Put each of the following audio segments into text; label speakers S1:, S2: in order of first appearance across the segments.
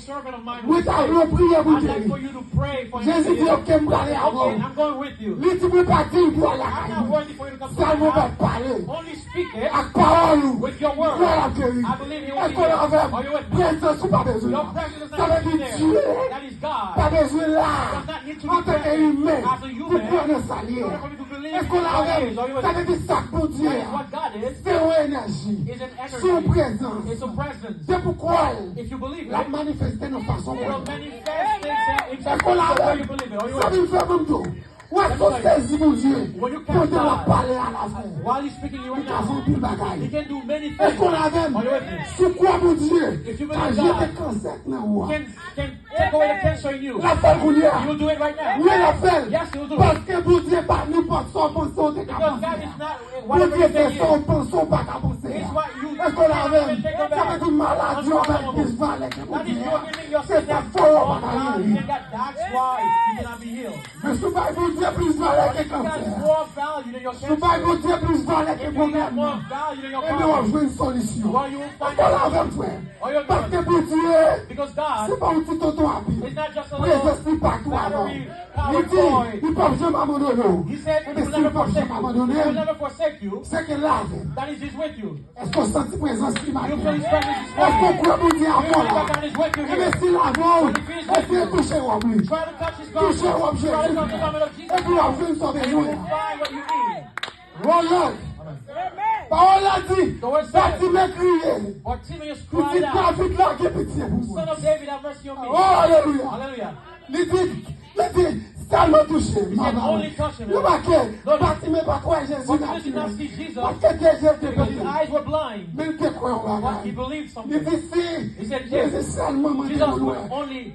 S1: servant of mine
S2: Oui,
S1: who's
S2: t'as
S1: sick,
S2: voulu prier pour
S1: I'd like
S2: guérir.
S1: for you to pray for him.
S2: Jésus dit, ok, me aller
S1: Okay,
S2: avant.
S1: I'm going with you.
S2: Lui, tu peux pas dire pour aller
S1: I'm
S2: à
S1: not worthy for you to come to
S2: ça
S1: my
S2: ne va
S1: house.
S2: parler.
S1: Only speak it
S2: Avec parole.
S1: with your word.
S2: Crois la guérir.
S1: I believe he will
S2: Est-ce
S1: be
S2: qu'on
S1: here.
S2: avait
S1: Are you with me?
S2: présence ou pas besoin?
S1: Your presence is
S2: Ça
S1: not
S2: veut
S1: even
S2: dire
S1: there.
S2: Dieu.
S1: That is God.
S2: Pas besoin là.
S1: Does not need to
S2: En
S1: be
S2: tant
S1: present
S2: qu'humain.
S1: as a
S2: Pour
S1: human.
S2: prendre sa
S1: In
S2: ligne.
S1: order for me to believe
S2: Est-ce
S1: in
S2: qu'on
S1: what
S2: avait?
S1: God is. Are you with
S2: Ça
S1: me?
S2: veut dire ça pour Dieu.
S1: That is what God is.
S2: C'est une énergie.
S1: Is an
S2: Son
S1: energy.
S2: présence.
S1: It's a presence.
S2: C'est pourquoi
S1: If you believe
S2: la
S1: it,
S2: manifester de façon
S1: it will
S2: bonne.
S1: manifest
S2: Est-ce
S1: exactly
S2: qu'on
S1: the way
S2: l'avait?
S1: you believe it. Are you
S2: Ça
S1: with me?
S2: me fait comme tout. Où est-ce qu'on saisit mon Dieu?
S1: When you
S2: Quand
S1: cast
S2: on va
S1: God,
S2: parler à la fin.
S1: while he's speaking to you right
S2: Il a
S1: now,
S2: fait plus de
S1: he
S2: bagaille.
S1: can do many
S2: Est-ce
S1: things.
S2: qu'on l'avait?
S1: Are you with me?
S2: C'est quoi mon Dieu?
S1: If you
S2: Quand
S1: believe
S2: j'ai
S1: God,
S2: des cancers dans moi.
S1: can take away the cancer in you.
S2: La fait qu'on y a.
S1: He will do it right now.
S2: Oui, la fait.
S1: Yes, he will do
S2: Parce
S1: it.
S2: que mon Dieu, pas nous pensons, pensons, des
S1: Because God
S2: capacités.
S1: is not
S2: Mon
S1: whatever
S2: Dieu,
S1: you think he
S2: pensons,
S1: is.
S2: pensons, pas capacités.
S1: It's what you
S2: Est-ce qu'on l'avait?
S1: take
S2: Ça
S1: about.
S2: veut dire maladie, on va dire, je vais aller que mon
S1: That is
S2: Dieu.
S1: you're giving yourself
S2: C'est pas
S1: that
S2: fort,
S1: all
S2: pas
S1: God,
S2: gagner.
S1: and that's why you cannot be healed.
S2: Mais je vais vous dire plus valeur que
S1: You got
S2: cancer.
S1: more value than your
S2: Je vais
S1: cancer.
S2: vous dire plus valeur que
S1: You got
S2: problème.
S1: more value than your
S2: Et nous, on
S1: problem.
S2: joue une solution.
S1: Well, you will
S2: Est-ce
S1: find
S2: qu'on
S1: out.
S2: l'avait, frère?
S1: Are you
S2: Parce que
S1: with me?
S2: pour Dieu,
S1: Because God
S2: c'est pas un petit auto à vie.
S1: is not just a
S2: Présence
S1: little
S2: n'est pas toi avant.
S1: battery
S2: Il
S1: powered
S2: dit,
S1: toy.
S2: il ne peut jamais abandonner.
S1: He said he
S2: Mais
S1: will
S2: s'il ne
S1: never
S2: peut
S1: forsake
S2: jamais
S1: you. He will
S2: abandonner,
S1: never forsake you.
S2: c'est que là,
S1: That is He's with you.
S2: est-ce qu'on sent présence qui m'a
S1: You
S2: fait?
S1: feel His presence is
S2: Est-ce qu'on
S1: with you.
S2: croit pour dire
S1: You
S2: avant
S1: believe
S2: là?
S1: that God is with you
S2: Et mais
S1: here.
S2: s'il avant, essayez de toucher au lui.
S1: Try to touch His
S2: Touchez au
S1: garment.
S2: objet
S1: Try to
S2: Jésus.
S1: touch the garment of Jesus.
S2: Et puis, on fait une sorte de
S1: And you will
S2: joie.
S1: find what you need.
S2: Royal. Parole a dit,
S1: The word says,
S2: Fatima crié.
S1: Bartimaeus
S2: Il
S1: cried
S2: dit,
S1: out,
S2: David là, qui est pitié pour
S1: Son
S2: moi.
S1: of David, have mercy on me.
S2: Oh, alléluia.
S1: Hallelujah.
S2: Il dit, ça m'a touché.
S1: He said, only touch him.
S2: Le marqué, Fatima pas quoi Jésus
S1: Bartimaeus did
S2: n'a
S1: not
S2: dit.
S1: see Jesus
S2: Parce que Jésus était
S1: because his
S2: pété.
S1: eyes were blind.
S2: Mais il était quoi en
S1: But he
S2: bagaille.
S1: believed
S2: Il
S1: something.
S2: dit, si,
S1: He said,
S2: Jésus
S1: yes,
S2: seulement m'a dit,
S1: Jesus would only,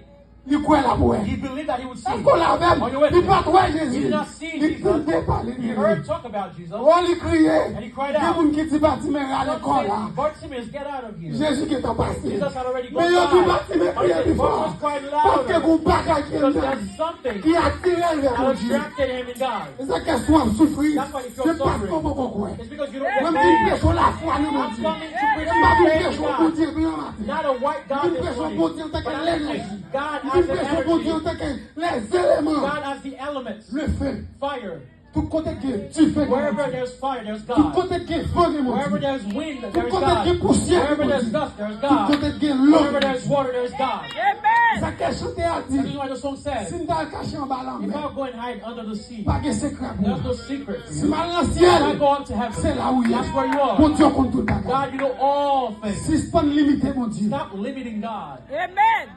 S2: il croit la boue.
S1: he believed that he would see.
S2: Est-ce qu'on l'a même?
S1: Are you with
S2: Il
S1: me?
S2: pas quoi
S1: He
S2: Jésus.
S1: did not see
S2: Il
S1: Jesus.
S2: ne pas
S1: He
S2: les
S1: heard talk about Jesus.
S2: Oh, il criait.
S1: And he cried
S2: Il y a
S1: out.
S2: des gens qui disent, Fatima à
S1: Some
S2: l'école
S1: say,
S2: là.
S1: Bartimaeus, get out of here.
S2: Jésus qui est en passé.
S1: Jesus had already
S2: Mais il y a
S1: gone
S2: des
S1: by.
S2: Fatima
S1: Or he
S2: criait
S1: said,
S2: plus fort.
S1: Bartimaeus cried
S2: Parce que
S1: louder.
S2: vous bagaille qui est
S1: Because
S2: là.
S1: there's something
S2: Qui attirait vers
S1: that
S2: mon Dieu.
S1: attracted him in God.
S2: C'est ça qu'elle soit souffrir.
S1: That's why you feel
S2: C'est parce
S1: suffering.
S2: qu'on peut pas croire.
S1: It's because you don't
S2: Même
S1: get
S2: si
S1: paid.
S2: prêchons la foi, nous, mon
S1: I'm
S2: Dieu.
S1: coming to preach
S2: Même si
S1: the faith
S2: prêchons
S1: of
S2: pour
S1: God.
S2: Dieu, bien matin.
S1: Not a white God
S2: Nous
S1: this
S2: prêchons
S1: morning.
S2: pour Dieu en tant
S1: But
S2: que
S1: I'm
S2: l'énergie.
S1: saying God
S2: Nous
S1: has the
S2: prêchons pour Dieu en
S1: energy.
S2: tant que les éléments.
S1: God has the elements.
S2: Le feu.
S1: Fire.
S2: Tout côté qui est, tu fais
S1: Wherever there's fire, there's
S2: tout
S1: God.
S2: côté qui est feu, mon
S1: Wherever
S2: Dieu.
S1: there's wind,
S2: Tout
S1: there's
S2: côté
S1: God.
S2: qui est poussière,
S1: Wherever
S2: mon
S1: there's
S2: Dieu.
S1: dust, there's
S2: Tout
S1: God.
S2: côté qui est l'eau.
S1: Wherever there's water, there's God.
S2: Ça qu'elle chantait à
S1: This is
S2: dire.
S1: why the song
S2: Si
S1: says,
S2: nous t'as caché en bas là,
S1: if I go and hide under the sea,
S2: pas de secret pour
S1: there's
S2: moi.
S1: no secret for
S2: Si
S1: you.
S2: mal dans le
S1: If I
S2: ciel,
S1: go up to heaven,
S2: c'est là où il est.
S1: that's where you are.
S2: Mon Dieu compte tout le bagage.
S1: God, you know all things.
S2: Si c'est pas limité, mon Dieu.
S1: Stop limiting God.
S3: Amen.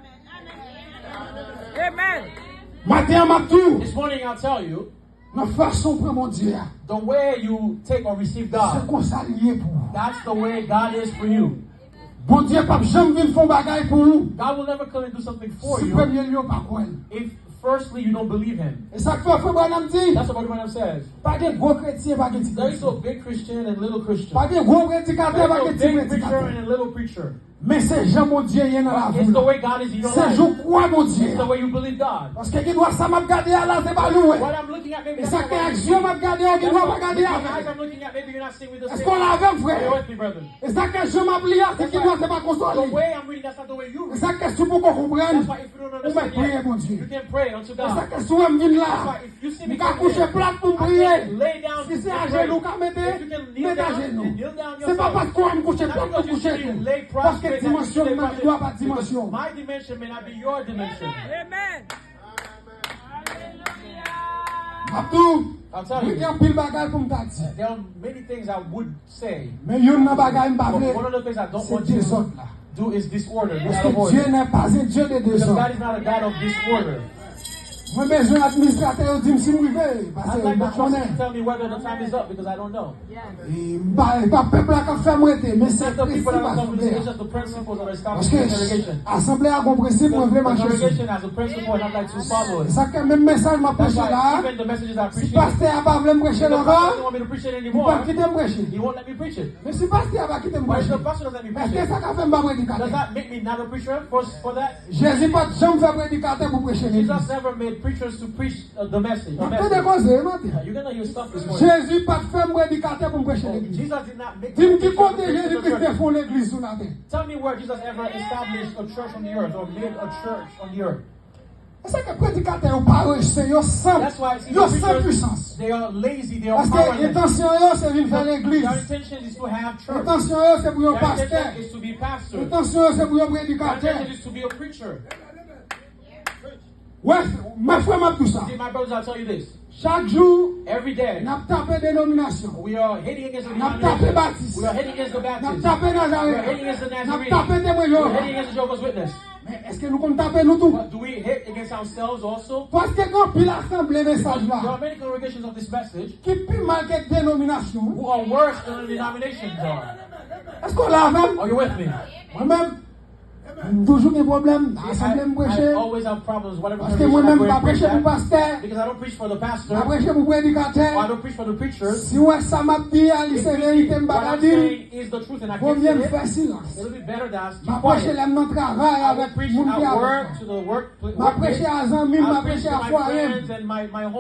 S3: Amen.
S2: Matin, ma tour.
S1: This morning I'll tell you,
S2: La façon pour mon Dieu,
S1: the way you take or receive
S2: c'est
S1: God,
S2: qu'on s'allie pour vous.
S1: that's the way God is for you.
S2: Bon Dieu, pas jamais venir faire bagaille pour vous.
S1: God will never come and do something for
S2: Si
S1: you
S2: premier lieu, pas quoi.
S1: if firstly you don't believe Him.
S2: Et ça fait frère Branham dit,
S1: That's what Branham says.
S2: pas de gros chrétiens, pas de petits
S1: There is
S2: chrétiens.
S1: no big Christian and little Christian.
S2: Pas de gros prédicateurs, pas de
S1: There's
S2: petits
S1: no big preacher
S2: prédicateurs.
S1: and a little preacher.
S2: Mais c'est Jean, mon Dieu, il y en a la
S1: It's the
S2: vie.
S1: way God is in your
S2: C'est
S1: life.
S2: je crois, mon Dieu.
S1: It's the way you believe God.
S2: Parce que qui doit ça m'a regardé à là, c'est pas loué.
S1: What I'm looking at, maybe
S2: Et
S1: that's
S2: ça
S1: not
S2: que
S1: what you
S2: action
S1: see.
S2: m'a regardé, qui doit pas regarder
S1: The
S2: à
S1: eyes I'm looking at, maybe you're not seeing with the
S2: Est-ce
S1: same
S2: qu'on l'a
S1: eyes.
S2: vu,
S1: Are you
S2: frère?
S1: with me, brethren?
S2: Et ça que je m'oublie, c'est qui doit c'est pas
S1: The
S2: consoler.
S1: way I'm reading, that's not the way you
S2: Et
S1: read.
S2: ça que si vous comprenez,
S1: That's why if you don't
S2: vous m'avez prié,
S1: understand
S2: mon
S1: yet,
S2: Dieu.
S1: you can pray unto
S2: Et ça
S1: God.
S2: que si vous me venez
S1: That's
S2: là,
S1: why if you see me
S2: vous pouvez
S1: come
S2: coucher
S1: here,
S2: plate pour me
S1: I
S2: prier.
S1: can lay down
S2: Si c'est
S1: and
S2: à
S1: pray.
S2: genoux qu'à mettre,
S1: If you can kneel
S2: mettez à
S1: down,
S2: genoux.
S1: and kneel down
S2: C'est pas
S1: yourself.
S2: parce qu'on me coucher
S1: Not
S2: plate
S1: because
S2: pour
S1: you
S2: coucher.
S1: see me lay
S2: Parce que
S1: prostrate,
S2: dimension
S1: that you
S2: ne
S1: stay
S2: doit pas
S1: prostrate.
S2: dimension.
S1: Because my dimension may not be your dimension.
S3: Amen.
S2: Abdou,
S1: I'll tell
S2: il
S1: you,
S2: y a un pile bagage pour me dire.
S1: there are many things I would say,
S2: Mais il y a un bagage
S1: but
S2: m'parler.
S1: one of the things I don't
S2: C'est
S1: want
S2: Dieu
S1: to
S2: autres là.
S1: do is disorder,
S2: Parce
S1: out of
S2: que Dieu
S1: order.
S2: n'est pas un Dieu de
S1: Because
S2: désordre.
S1: God is not a God of disorder.
S2: Moi, besoin d'administrateur, dit si je vais. Parce
S1: I'd
S2: que
S1: like
S2: je
S1: the trust
S2: connais.
S1: to tell me whether the time is up because I don't know.
S2: Et pas peuple qui a fait m'arrêter, mais
S1: It's
S2: c'est
S1: not the people that are
S2: principe
S1: coming to it's
S2: assemblée.
S1: just the principles that are
S2: Parce
S1: stopping
S2: que
S1: the congregation.
S2: l'assemblée a un principe, on veut
S1: The
S2: marcher sur.
S1: congregation has a principle and I'd like to follow it.
S2: Ça que même message m'a
S1: That's
S2: prêché
S1: why
S2: là,
S1: even the messages I
S2: si
S1: preach,
S2: pasteur n'a pas voulu me prêcher
S1: the pastor
S2: là-bas,
S1: doesn't want me to preach it
S2: il
S1: anymore.
S2: va quitter me prêcher.
S1: He won't let me preach it.
S2: Mais si pasteur va quitter me
S1: Why
S2: prêcher,
S1: the pastor doesn't let me
S2: est-ce
S1: preach
S2: que
S1: it?
S2: ça a fait me
S1: Does
S2: prédicateur?
S1: that make me not a preacher for that?
S2: Jésus pas jamais fait prédicateur pour prêcher l'église.
S1: Jesus never made preachers to preach the message.
S2: On peut décauser, non?
S1: You're going to hear stuff this morning.
S2: Jésus pas fait un prédicateur pour prêcher l'église.
S1: Jesus did not make
S2: Dis-moi qui compte Jésus-Christ font l'église sur la terre.
S1: Tell me where Jesus ever established a church on the earth or made a church on the earth.
S2: C'est que prédicateur ou pas c'est yo sans puissance.
S1: They are lazy, they are
S2: Parce que
S1: powerless.
S2: l'intention c'est venir faire l'église.
S1: Their intention is to have church.
S2: L'intention c'est pour un
S1: Their
S2: pasteur.
S1: intention is to be pastor.
S2: L'intention c'est pour un
S1: Their
S2: prédicateur.
S1: intention is to be a preacher.
S2: Ouais, ma frère m'a tout ça.
S1: See, my brothers, I'll tell you this.
S2: Chaque jour,
S1: Every day,
S2: n'a tapé dénomination.
S1: we are hitting against the
S2: N'a tapé
S1: denomination.
S2: baptiste.
S1: We are hitting against the
S2: N'a
S1: Baptists.
S2: tapé
S1: We are
S2: Nazareth.
S1: hitting against the
S2: N'a
S1: Nazarene.
S2: tapé témoin
S1: We are
S2: Jéhovah.
S1: hitting against the Jehovah's Witness.
S2: Mais est-ce que nous comptons taper nous tout?
S1: But do we hit against ourselves also?
S2: Parce que quand pile assemblée message
S1: There
S2: là,
S1: are many congregations of this message
S2: qui plus mal que dénomination,
S1: who are worse than the denominations are.
S2: est-ce qu'on l'a même?
S1: Are you with me?
S2: Moi-même, toujours des problèmes, assemblée me
S1: I
S2: prêcher.
S1: always have problems, whatever
S2: Parce que
S1: congregation
S2: moi-même,
S1: I
S2: pas
S1: go and
S2: prêcher pour
S1: preach
S2: pasteur,
S1: at, because I don't preach for the pastor,
S2: pas prêcher pour
S1: or I
S2: prédicateur.
S1: don't preach for the preachers.
S2: Si ouais, ça m'a dit, c'est vérité,
S1: What
S2: m'baka
S1: I'm
S2: dire,
S1: saying is the truth and I
S2: faut
S1: can't
S2: bien
S1: say
S2: me
S1: it.
S2: faire silence.
S1: It'll be better that I keep
S2: Ma prêcher
S1: quiet.
S2: l'aime dans le travail
S1: I will
S2: avec
S1: preach
S2: moun qui
S1: at
S2: avec
S1: work
S2: moi.
S1: to the work.
S2: Ma prêcher à Zanmi,
S1: I'll
S2: ma
S1: preach
S2: prêcher
S1: to
S2: à
S1: my
S2: foyer.
S1: friends and my home.